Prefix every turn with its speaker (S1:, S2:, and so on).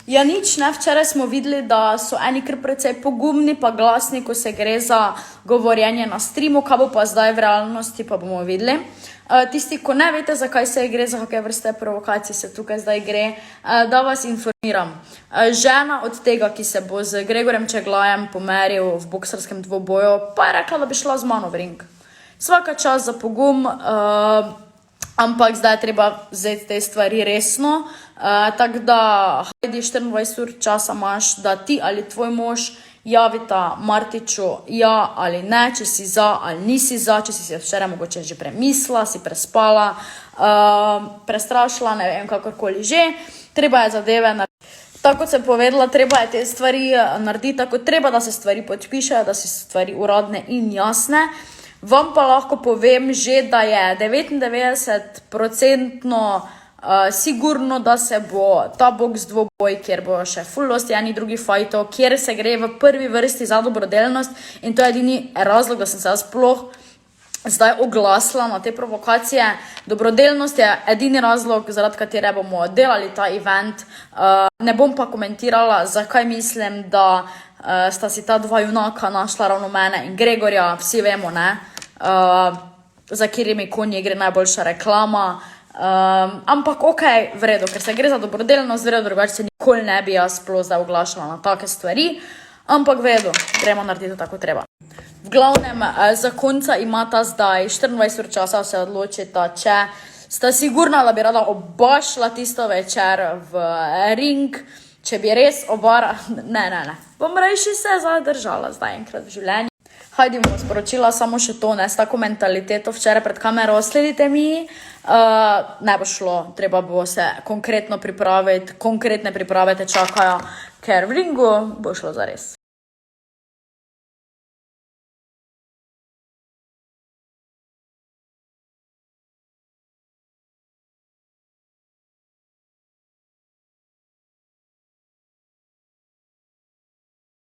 S1: Ja, nič, ne, včeraj smo videli, da so eni kar precej pogumni pa glasni, ko se gre za govorjenje na streamu, kaj bo pa zdaj v realnosti, pa bomo videli. Tisti, ko ne veste, zakaj se gre, za kakve vrste provokacij se tukaj zdaj gre, da vas informiram. Žena od tega, ki se bo z Gregorjem Čeglajem pomeril v boksarskem dvoboju, pa je rekla, da bi šla z mano v ring. Svaka čas za pogum, ampak zdaj je treba vzeti te stvari resno. Tako da, hajdi 24 ur časa imaš, da ti ali tvoj mož javita Martiču ja ali ne, če si za ali nisi za, če si se včeraj mogoče že premislila, si prespala, prestrašila, ne vem, kakorkoli že. Treba je zadeve narediti. Tako kot sem povedala, treba je te stvari narediti tako treba, da se stvari podpišejo, da so stvari uradne in jasne. Vam pa lahko povem že, da je 99% sigurno, da se bo ta boks dvoboj, kjer bo še ful dosti enih drugih fajtov, kjer se gre v prvi vrsti za dobrodelnost in to je edini razlog, da sem se sploh zdaj oglasila na te provokacije. Dobrodelnost je edini razlog, zaradi katere bomo delali ta event. Ne bom pa komentirala, zakaj mislim, da sta si ta dva junaka našla ravno mene in Gregorja, vsi vemo, ne, za katerimi konji gre najboljša reklama. Ampak okej, v redu, ker se gre za dobrodelnost, v redu, drugače se nikoli ne bi jaz sploh zdaj oglašala na take stvari, ampak v redu, gremo narediti tako treba. V glavnem, zakonca imata zdaj 24 ur časa se odločita, če sta sigurna, da bi rada oba šla tisto večer v ring, če bi res oba, ne, bom rejši se zadržala zdaj enkrat v življenju. Hajdi bomo sporočila samo še to, ne, s tako mentaliteto včeraj pred kamero, sledite mi, ne bo šlo, treba bo se konkretno pripraviti, konkretne priprave te čakajo, ker v ringu bo šlo zares.